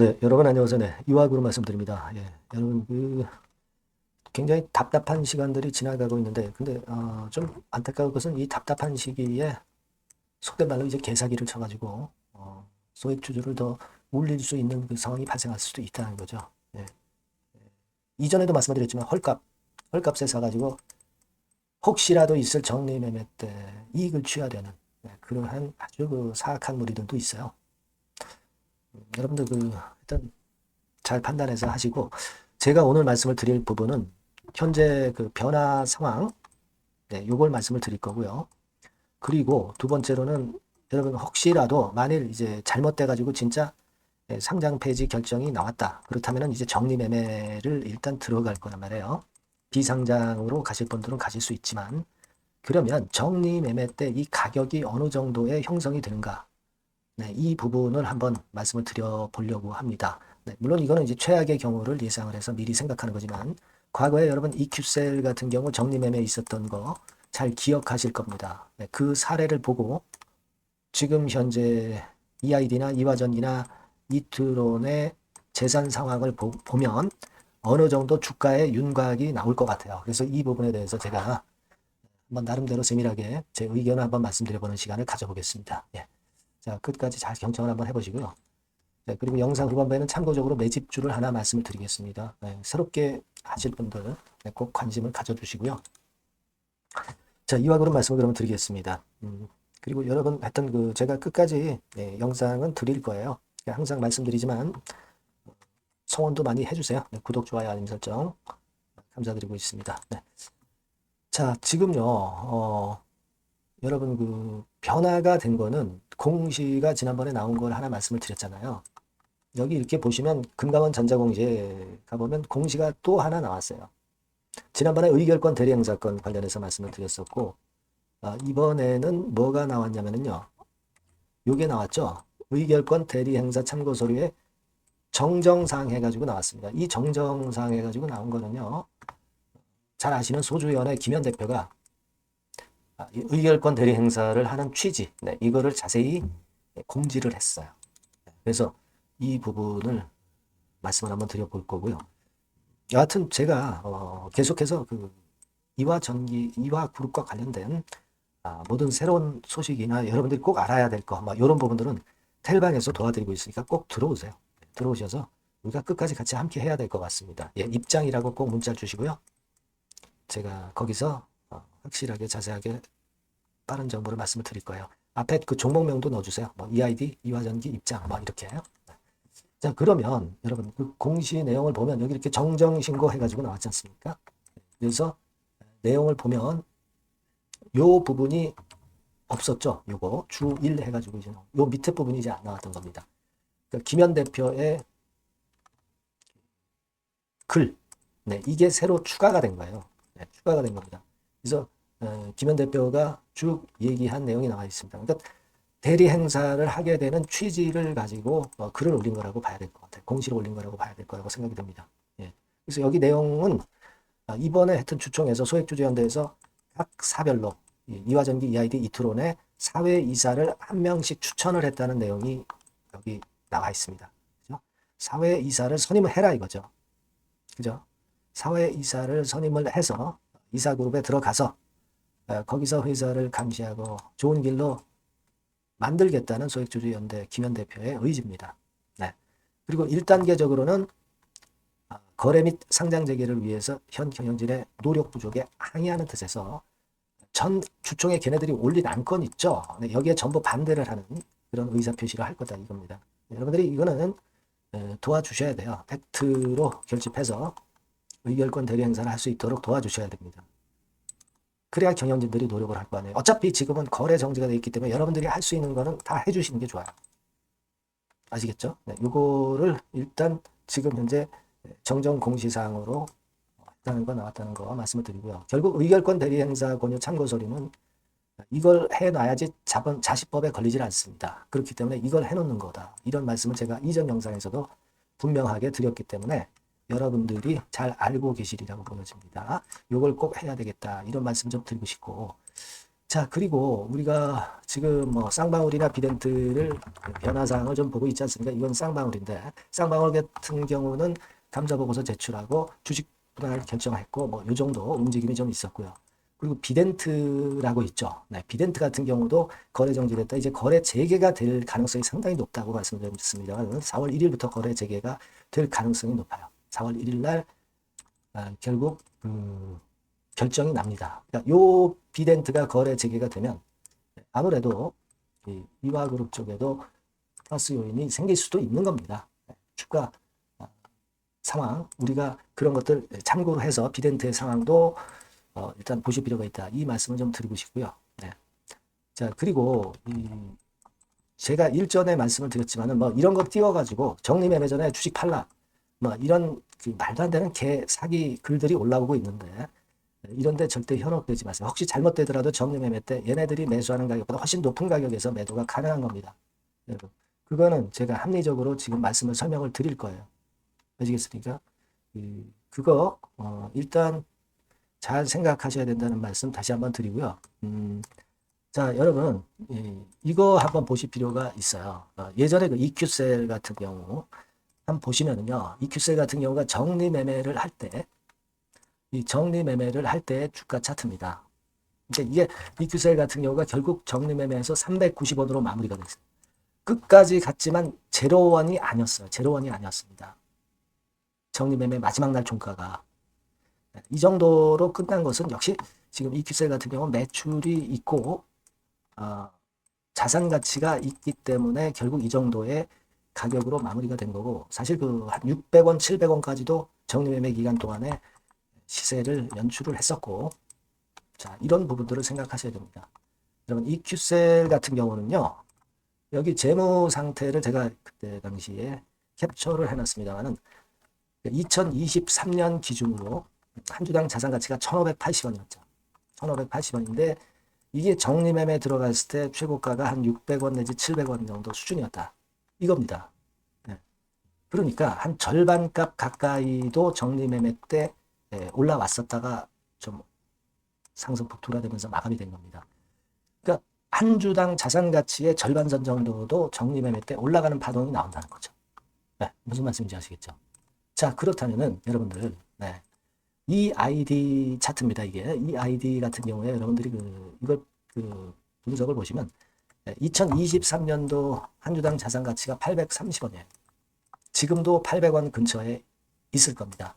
네, 여러분 안녕하세요. 네, 이화구로 말씀드립니다. 예, 여러분 굉장히 답답한 시간들이 지나가고 있는데, 근데 좀 안타까운 것은 이 답답한 시기에 속된 말로 이제 개사기를 쳐가지고 소액 주주를 더 울릴 수 있는 그 상황이 발생할 수도 있다는 거죠. 예, 이전에도 말씀드렸지만 헐값에 사가지고 혹시라도 있을 정리매매 때 이익을 취하려는 그러한 아주 그 사악한 무리들도 있어요. 여러분들 일단 잘 판단해서 하시고, 제가 오늘 말씀을 드릴 부분은 현재 그 변화 상황, 요걸 말씀을 드릴 거고요. 그리고 두 번째로는 여러분 혹시라도 만일 이제 잘못돼 가지고 진짜 상장 폐지 결정이 나왔다. 그렇다면은 이제 정리 매매를 일단 들어갈 거란 말이에요. 비상장으로 가실 분들은 가실 수 있지만, 그러면 정리 매매 때 이 가격이 어느 정도의 형성이 되는가? 네, 이 부분을 한번 말씀을 드려보려고 합니다. 네, 물론 이거는 이제 최악의 경우를 예상을 해서 미리 생각하는 거지만, 과거에 여러분 EQ셀 같은 경우 정리매매 있었던 거 잘 기억하실 겁니다. 네, 그 사례를 보고 지금 현재 EID나 이화전기나 이트론의 재산 상황을 보면 어느 정도 주가의 윤곽이 나올 것 같아요. 그래서 이 부분에 대해서 제가 한번 나름대로 세밀하게 제 의견을 한번 말씀드려보는 시간을 가져보겠습니다. 예. 자, 끝까지 잘 경청을 한번 해보시고요. 네, 그리고 영상 후반부에는 참고적으로 매집주를 하나 말씀을 드리겠습니다. 네, 새롭게 하실 분들 꼭 관심을 가져주시고요. 자, 이왕으로 말씀을 그러면 드리겠습니다. 그리고 여러분 했던 제가 끝까지 영상은 드릴 거예요. 항상 말씀드리지만 성원도 많이 해주세요. 네, 구독, 좋아요, 알림 설정 감사드리고 있습니다. 네. 자, 지금요, 여러분 변화가 된 거는 공시가 지난번에 나온 걸 하나 말씀을 드렸잖아요. 여기 이렇게 보시면 금감원 전자공시에 가보면 공시가 또 하나 나왔어요. 지난번에 의결권 대리행사건 관련해서 말씀을 드렸었고, 이번에는 뭐가 나왔냐면요. 요게 나왔죠. 의결권 대리행사 참고 서류에 정정사항 해가지고 나왔습니다. 이 정정사항 해가지고 나온 거는요. 잘 아시는 소주연의 김현 대표가 의결권 대리행사를 하는 취지, 네, 이거를 자세히 공지를 했어요. 그래서 이 부분을 말씀을 한번 드려볼 거고요. 여하튼 제가 계속해서 이화 그룹과 관련된 모든 새로운 소식이나 여러분들이 꼭 알아야 될 거, 이런 부분들은 텔방에서 도와드리고 있으니까 꼭 들어오세요. 들어오셔서 우리가 끝까지 같이 함께 해야 될 것 같습니다. 예, 입장이라고 꼭 문자 주시고요. 제가 거기서 확실하게 자세하게 빠른 정보를 말씀을 드릴 거예요. 앞에 그 종목명도 넣어주세요. EID, 이화전기 입장, 이렇게. 자, 그러면 여러분 그 공시 내용을 보면 여기 이렇게 정정신고 해가지고 나왔지 않습니까? 그래서 내용을 보면 요 부분이 없었죠. 요거 주 1 해가지고 이제 요 밑에 부분이 이제 안 나왔던 겁니다. 그러니까 김현 대표의 글, 네, 이게 새로 추가가 된 거예요. 네, 추가가 된 겁니다. 그래서 김현 대표가 쭉 얘기한 내용이 나와 있습니다. 그러니까 대리 행사를 하게 되는 취지를 가지고 글을 올린 거라고 봐야 될 것 같아요. 공시를 올린 거라고 봐야 될 거라고 생각이 듭니다. 예. 그래서 여기 내용은 이번에 하여튼 주총에서 소액주주연대에서 각 사별로 이화전기, EID, 이트론의 사회이사를 한 명씩 추천을 했다는 내용이 여기 나와 있습니다. 그죠? 사회이사를 선임을 해라 이거죠. 그죠? 사회이사를 선임을 해서 이사그룹에 들어가서 거기서 회사를 감시하고 좋은 길로 만들겠다는 소액주주연대 김현 대표의 의지입니다. 네. 그리고 1단계적으로는 거래 및 상장 재개를 위해서 현 경영진의 노력 부족에 항의하는 뜻에서 전 주총에 걔네들이 올린 안건 있죠. 네, 여기에 전부 반대를 하는 그런 의사표시를 할 거다 이겁니다. 여러분들이 이거는 도와주셔야 돼요. 팩트로 결집해서 의결권 대리 행사를 할 수 있도록 도와주셔야 됩니다. 그래야 경영진들이 노력을 할 거 아니에요. 어차피 지금은 거래 정지가 되어 있기 때문에 여러분들이 할 수 있는 거는 다 해주시는 게 좋아요. 아시겠죠? 네, 요거를 일단 지금 현재 정정 공시사항으로 했다는 거 나왔다는 거 말씀을 드리고요. 결국 의결권 대리 행사 권유 참고 서류는 이걸 해놔야지 자시법에 걸리질 않습니다. 그렇기 때문에 이걸 해놓는 거다. 이런 말씀을 제가 이전 영상에서도 분명하게 드렸기 때문에 여러분들이 잘 알고 계시리라고 보여집니다. 이걸 꼭 해야 되겠다. 이런 말씀 좀 드리고 싶고, 자, 그리고 우리가 지금 뭐 쌍방울이나 비덴트를 변화사항을 좀 보고 있지 않습니까? 이건 쌍방울인데, 쌍방울 같은 경우는 감사보고서 제출하고 주식 분할 결정했고, 뭐, 요 정도 움직임이 좀 있었고요. 그리고 비덴트라고 있죠. 네, 비덴트 같은 경우도 거래 정지됐다. 이제 거래 재개가 될 가능성이 상당히 높다고 말씀드렸습니다. 4월 1일부터 거래 재개가 될 가능성이 높아요. 4월 1일 날 결국 결정이 납니다. 그러니까 요 비덴트가 거래 재개가 되면 아무래도 이화그룹 쪽에도 플러스 요인이 생길 수도 있는 겁니다. 주가 상황, 우리가 그런 것들 참고로 해서 비덴트의 상황도 일단 보실 필요가 있다. 이 말씀을 좀 드리고 싶고요. 네. 자, 그리고 제가 일전에 말씀을 드렸지만은 뭐 이런 거 띄워가지고 정리매매 전에 주식 팔라, 뭐 이런 말도 안 되는 개 사기 글들이 올라오고 있는데 이런데 절대 현혹되지 마세요. 혹시 잘못되더라도 정리매매 때 얘네들이 매수하는 가격보다 훨씬 높은 가격에서 매도가 가능한 겁니다. 여러분, 그거는 제가 합리적으로 지금 말씀을 설명을 드릴 거예요. 아시겠습니까? 그거 일단 잘 생각하셔야 된다는 말씀 다시 한번 드리고요. 자, 여러분, 이거 한번 보실 필요가 있어요. 예전에 그 EQ셀 같은 경우 한번 보시면은요, EQ셀 같은 경우가 정리매매를 할 때, 이 정리매매를 할 때 주가 차트입니다. 이게 EQ셀 같은 경우가 결국 정리매매에서 390원으로 마무리가 됐어요. 끝까지 갔지만 제로원이 아니었어요. 제로원이 아니었습니다. 정리매매 마지막 날 종가가. 이 정도로 끝난 것은 역시 지금 EQ셀 같은 경우는 매출이 있고 자산 가치가 있기 때문에 결국 이 정도의 가격으로 마무리가 된 거고, 사실 그 한 600원, 700원까지도 정리매매 기간 동안에 시세를 연출을 했었고, 자, 이런 부분들을 생각하셔야 됩니다. 여러분, EQ셀 같은 경우는요, 여기 재무 상태를 제가 그때 당시에 캡처를 해놨습니다만은 2023년 기준으로 한 주당 자산 가치가 1,580원이었죠. 1,580원인데 이게 정리매매 들어갔을 때 최고가가 한 600원 내지 700원 정도 수준이었다. 이겁니다. 네. 그러니까 한 절반값 가까이도 정리매매 때 올라왔었다가 좀 상승폭 둔화되면서 마감이 된 겁니다. 그러니까 한 주당 자산 가치의 절반선 정도도 정리매매 때 올라가는 파동이 나온다는 거죠. 네. 무슨 말씀인지 아시겠죠? 자, 그렇다면은 여러분들, 네. 이 아이디 차트입니다. 이게 이 아이디 같은 경우에 여러분들이 이걸 분석을 보시면 2023년도 한 주당 자산 가치가 830원이에요. 지금도 800원 근처에 있을 겁니다.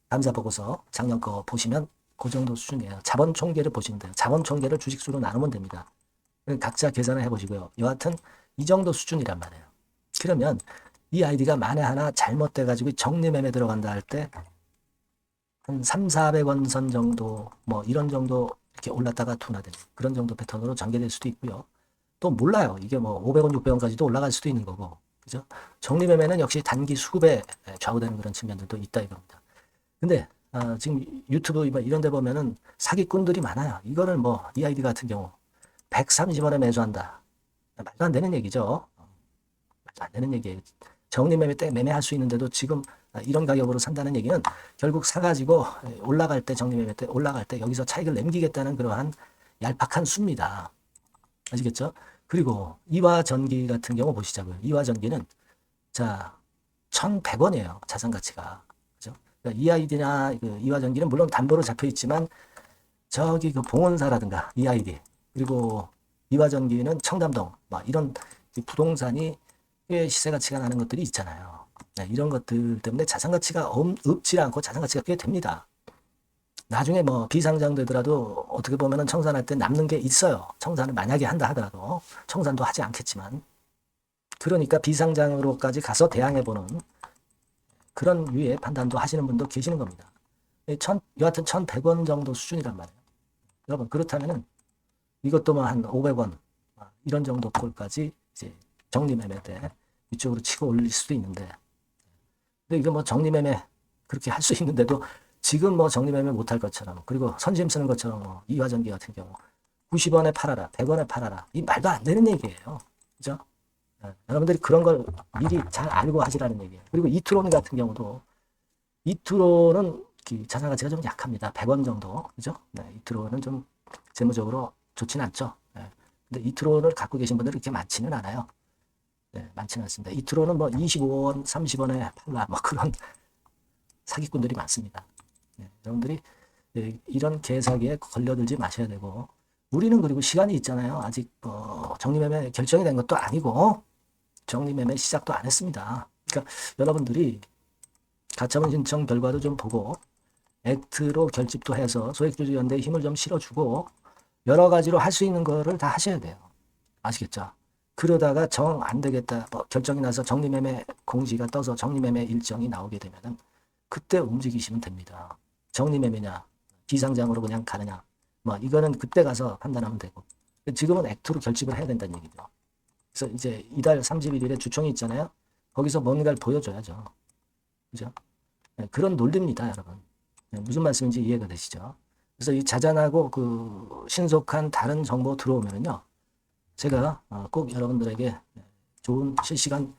감사 보고서 작년 거 보시면 그 정도 수준이에요. 자본 총계를 보시면 돼요. 자본 총계를 주식수로 나누면 됩니다. 각자 계산을 해보시고요. 여하튼 이 정도 수준이란 말이에요. 그러면 이 아이디가 만에 하나 잘못돼가지고 정리매매 들어간다 할 때 한 3, 400원 선 정도 뭐 이런 정도 이렇게 올랐다가 둔화되는 그런 정도 패턴으로 전개될 수도 있고요. 또 몰라요. 이게 뭐 500원, 600원까지도 올라갈 수도 있는 거고. 그죠? 정리매매는 역시 단기 수급에 좌우되는 그런 측면들도 있다 이겁니다. 근데 지금 유튜브 이런 데 보면은 사기꾼들이 많아요. 이거는 뭐 이 아이디 같은 경우 130원에 매수한다. 말도 안 되는 얘기죠. 말도 안 되는 얘기예요. 정리매매 때 매매할 수 있는데도 지금 이런 가격으로 산다는 얘기는 결국 사가지고 올라갈 때 정리매매 때 올라갈 때 여기서 차익을 남기겠다는 그러한 얄팍한 수입니다. 아시겠죠? 그리고 이화전기 같은 경우 보시자고요. 이화전기는 자 1,100원이에요. 자산 가치가. 그죠? 그러니까 EID나 이화전기는 물론 담보로 잡혀 있지만 저기 그 봉원사라든가 EID 그리고 이화전기는 청담동 막 이런 부동산이 꽤 시세 가치가 나는 것들이 있잖아요. 네, 이런 것들 때문에 자산 가치가 없지 않고 자산 가치가 꽤 됩니다. 나중에 뭐 비상장 되더라도 어떻게 보면은 청산할 때 남는 게 있어요. 청산을 만약에 한다 하더라도 청산도 하지 않겠지만 그러니까 비상장으로까지 가서 대항해보는 그런 유의 판단도 하시는 분도 계시는 겁니다. 여하튼 1,100원 정도 수준이란 말이에요. 여러분 그렇다면은 이것도 뭐 한 500원 이런 정도 꼴까지 이제 정리매매 때 이쪽으로 치고 올릴 수도 있는데 근데 이거 뭐 정리매매 그렇게 할 수 있는데도 지금 뭐 정리매매 못할 것처럼 그리고 선심 쓰는 것처럼 뭐 이화전기 같은 경우 90원에 팔아라 100원에 팔아라 이 말도 안 되는 얘기예요. 그죠? 여러분들이 그런 걸 미리 잘 알고 하시라는 얘기예요. 그리고 이투론 같은 경우도 이투론은 자산 가치가 좀 약합니다. 100원 정도. 그죠? 네, 이투론은 좀 재무적으로 좋지는 않죠. 예. 근데 이트론을 갖고 계신 분들이 그렇게 많지는 않아요. 네, 많지는 않습니다. 이트론은 뭐 25원, 30원에 팔라 뭐 그런 사기꾼들이 많습니다. 네, 여러분들이 이런 개사기에 걸려들지 마셔야 되고, 우리는 그리고 시간이 있잖아요. 아직 정리매매 결정이 된 것도 아니고 정리매매 시작도 안 했습니다. 그러니까 여러분들이 가처분 신청 결과도 좀 보고 액트로 결집도 해서 소액주주연대에 힘을 좀 실어주고 여러 가지로 할 수 있는 거를 다 하셔야 돼요. 아시겠죠? 그러다가 정 안 되겠다, 결정이 나서 정리매매 공지가 떠서 정리매매 일정이 나오게 되면은 그때 움직이시면 됩니다. 정리매매냐, 비상장으로 그냥 가느냐, 뭐 이거는 그때 가서 판단하면 되고, 지금은 액트로 결집을 해야 된다는 얘기죠. 그래서 이제 이달 31일에 주총이 있잖아요. 거기서 뭔가를 보여줘야죠. 그죠? 네, 그런 논리입니다, 여러분. 네, 무슨 말씀인지 이해가 되시죠? 그래서 이 자잘하고 그 신속한 다른 정보 들어오면은요, 제가 꼭 여러분들에게 좋은 실시간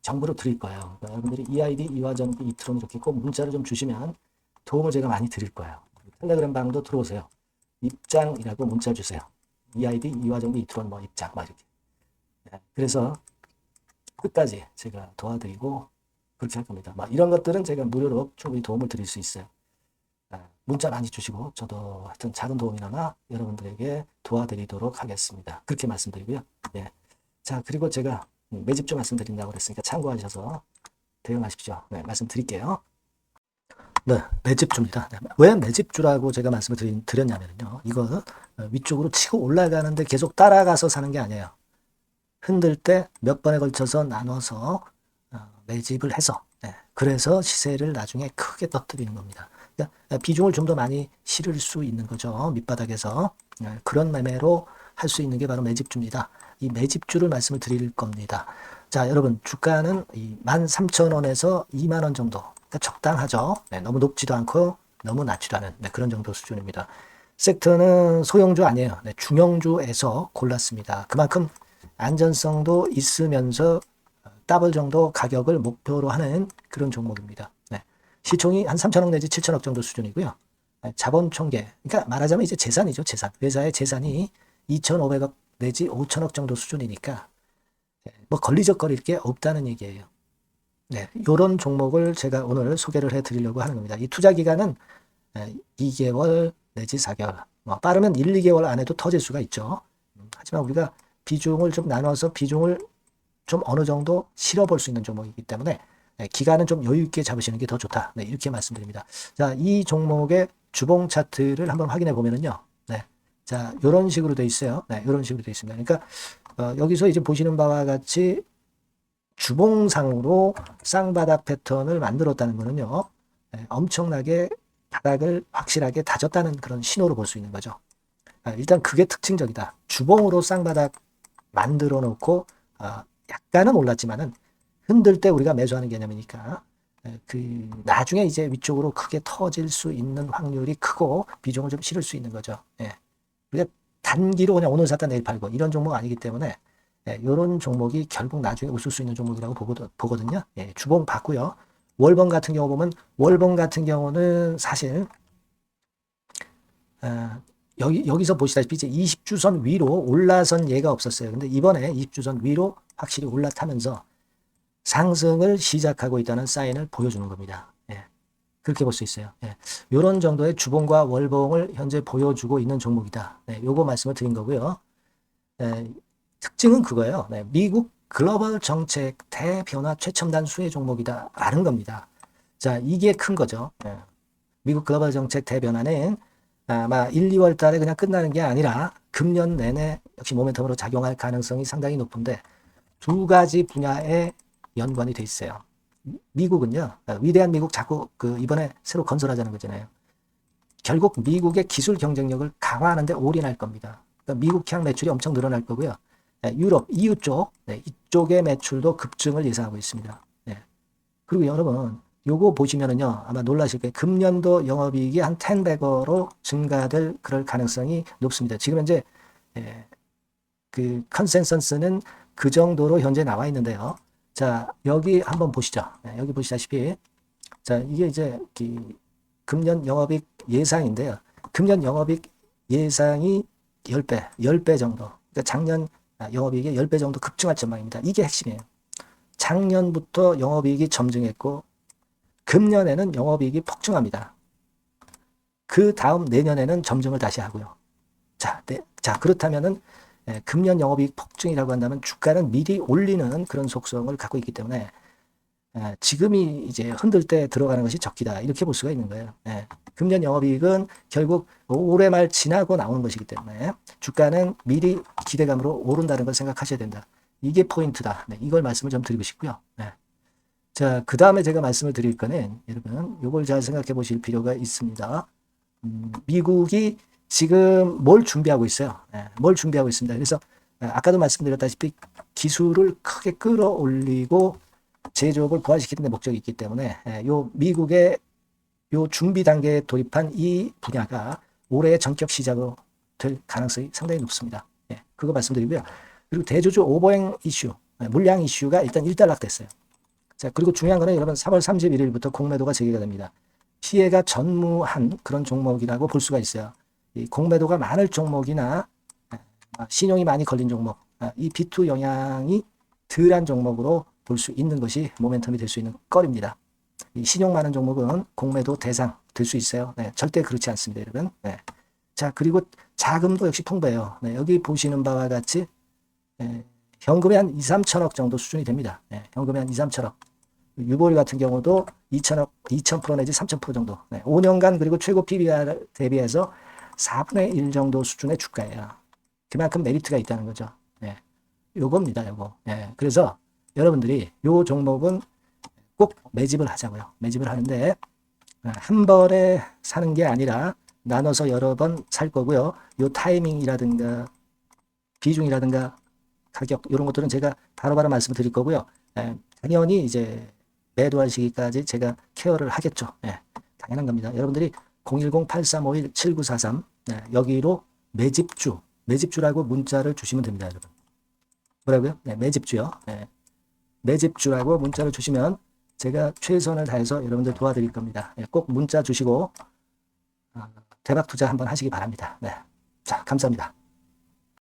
정보를 드릴 거예요. 그러니까 여러분들이 EID, 이화전기, 이트론 이렇게 꼭 문자를 좀 주시면 도움을 제가 많이 드릴 거예요. 텔레그램 방도 들어오세요. 입장이라고 문자 주세요. EID, 이화전기, 이트론 뭐 입장 막 이렇게. 그래서 끝까지 제가 도와드리고 그렇게 할 겁니다. 막 이런 것들은 제가 무료로 충분히 도움을 드릴 수 있어요. 문자 많이 주시고 저도 하여튼 작은 도움이나마 여러분들에게 도와드리도록 하겠습니다. 그렇게 말씀드리고요. 예. 자, 그리고 제가 매집주 말씀드린다고 그랬으니까 참고하셔서 대응하십시오. 네, 말씀드릴게요. 네, 매집주입니다. 네, 왜 매집주라고 제가 말씀을 드렸냐면요. 이거 위쪽으로 치고 올라가는데 계속 따라가서 사는 게 아니에요. 흔들 때 몇 번에 걸쳐서 나눠서 매집을 해서, 네, 그래서 시세를 나중에 크게 터뜨리는 겁니다. 그러니까 비중을 좀 더 많이 실을 수 있는 거죠. 밑바닥에서. 네, 그런 매매로 할 수 있는 게 바로 매집주입니다. 이 매집주를 말씀을 드릴 겁니다. 자, 여러분, 주가는 13,000원에서 2만원 정도. 그러니까 적당하죠. 네, 너무 높지도 않고 너무 낮지도 않은, 네, 그런 정도 수준입니다. 섹터는 소형주 아니에요. 네, 중형주에서 골랐습니다. 그만큼 안전성도 있으면서 더블 정도 가격을 목표로 하는 그런 종목입니다. 네. 시총이 한 3천억 내지 7천억 정도 수준이고요. 자본 총계, 그러니까 말하자면 이제 재산이죠, 재산. 회사의 재산이 2,500억 내지 5천억 정도 수준이니까 뭐 걸리적거릴 게 없다는 얘기예요. 네, 이런 종목을 제가 오늘 소개를 해드리려고 하는 겁니다. 이 투자 기간은 2개월 내지 4개월, 뭐 빠르면 1, 2개월 안에도 터질 수가 있죠. 하지만 우리가 비중을 좀 나눠서 비중을 좀 어느 정도 실어볼 수 있는 종목이기 때문에 기간은 좀 여유 있게 잡으시는 게 더 좋다. 네, 이렇게 말씀드립니다. 자, 이 종목의 주봉 차트를 한번 확인해 보면은요. 네, 자, 이런 식으로 돼 있어요. 네, 이런 식으로 돼 있습니다. 그러니까 여기서 이제 보시는 바와 같이 주봉상으로 쌍바닥 패턴을 만들었다는 거는요. 네, 엄청나게 바닥을 확실하게 다졌다는 그런 신호로 볼 수 있는 거죠. 일단 그게 특징적이다. 주봉으로 쌍바닥 만들어 놓고 약간은 올랐지만은 흔들 때 우리가 매수하는 개념이니까 그 나중에 이제 위쪽으로 크게 터질 수 있는 확률이 크고 비중을 좀 실을 수 있는 거죠. 예. 우리가 단기로 그냥 오늘 샀다 내일 팔고 이런 종목 아니기 때문에 이런 종목이 결국 나중에 웃을 수 있는 종목이라고 보거든요. 예, 주봉 봤고요. 월봉 같은 경우 보면 월봉 같은 경우는 사실 여기서 보시다시피 이제 20주선 위로 올라선 예가 없었어요. 근데 이번에 20주선 위로 확실히 올라타면서 상승을 시작하고 있다는 사인을 보여주는 겁니다. 예, 그렇게 볼 수 있어요. 예, 이런 정도의 주봉과 월봉을 현재 보여주고 있는 종목이다. 네, 요거 말씀을 드린 거고요. 특징은 그거예요. 네, 미국 글로벌 정책 대변화 최첨단 수혜 종목이다라는 겁니다. 자, 이게 큰 거죠. 예, 미국 글로벌 정책 대변화는 아마 1, 2월 달에 그냥 끝나는 게 아니라 금년 내내 역시 모멘텀으로 작용할 가능성이 상당히 높은데 두 가지 분야에 연관이 돼 있어요. 미국은요, 위대한 미국 자꾸 이번에 새로 건설하자는 거잖아요. 결국 미국의 기술 경쟁력을 강화하는 데 올인할 겁니다. 그러니까 미국향 매출이 엄청 늘어날 거고요. 유럽, EU 쪽, 이쪽의 매출도 급증을 예상하고 있습니다. 그리고 여러분, 요거 보시면은요, 아마 놀라실 거예요. 금년도 영업이익이 한 10배로 증가될 그럴 가능성이 높습니다. 지금 현재 그 컨센서스는 그 정도로 현재 나와 있는데요. 자, 여기 한번 보시죠. 여기 보시다시피, 자, 이게 이제 금년 영업이익 예상인데요. 금년 영업이익 예상이 10배 정도. 그러니까 작년 영업이익이 10배 정도 급증할 전망입니다. 이게 핵심이에요. 작년부터 영업이익이 점증했고 금년에는 영업이익이 폭증합니다. 그 다음 내년에는 점증을 다시 하고요. 자 그렇다면은 금년 영업이익 폭증이라고 한다면 주가는 미리 올리는 그런 속성을 갖고 있기 때문에 지금이 이제 흔들 때 들어가는 것이 적기다. 이렇게 볼 수가 있는 거예요. 금년 영업이익은 결국 올해 말 지나고 나오는 것이기 때문에 주가는 미리 기대감으로 오른다는 걸 생각하셔야 된다. 이게 포인트다. 이걸 말씀을 좀 드리고 싶고요. 자, 그 다음에 제가 말씀을 드릴 거는 여러분 이걸 잘 생각해 보실 필요가 있습니다. 미국이 지금 뭘 준비하고 있어요. 뭘 준비하고 있습니다. 그래서 아까도 말씀드렸다시피 기술을 크게 끌어올리고 제조업을 부활시키는 데 목적이 있기 때문에 요 미국의 요 준비 단계에 돌입한 이 분야가 올해 전격 시작으로 될 가능성이 상당히 높습니다. 그거 말씀드리고요. 그리고 대주주 오버행 이슈, 물량 이슈가 일단 일단락됐어요. 자, 그리고 중요한 거는 여러분 3월 31일부터 공매도가 재개가 됩니다. 피해가 전무한 그런 종목이라고 볼 수가 있어요. 이 공매도가 많을 종목이나 신용이 많이 걸린 종목, 이 B2 영향이 덜한 종목으로 볼 수 있는 것이 모멘텀이 될 수 있는 거리입니다. 이 신용 많은 종목은 공매도 대상 될 수 있어요. 절대 그렇지 않습니다, 여러분. 자, 그리고 자금도 역시 풍부해요. 여기 보시는 바와 같이 현금이 한 2, 3천억 정도 수준이 됩니다. 현금이 한 2, 3천억. 유보리 같은 경우도 2천억, 2,000% 내지 3,000% 정도. 5년간 그리고 최고 PBR 대비해서 4분의 1 정도 수준의 주가예요. 그만큼 메리트가 있다는 거죠. 요겁니다, 요거. 그래서 여러분들이 요 종목은 꼭 매집을 하자고요. 매집을 하는데 한 번에 사는 게 아니라 나눠서 여러 번 살 거고요. 요 타이밍이라든가 비중이라든가 가격 이런 것들은 제가 바로바로 말씀을 드릴 거고요. 당연히 이제 매도할 시기까지 제가 케어를 하겠죠. 당연한 겁니다. 여러분들이 010-8351-7943 여기로 매집주라고 문자를 주시면 됩니다, 여러분. 뭐라고요? 매집주요. 매집주라고 문자를 주시면 제가 최선을 다해서 여러분들 도와드릴 겁니다. 꼭 문자 주시고 대박 투자 한번 하시기 바랍니다. 자, 감사합니다.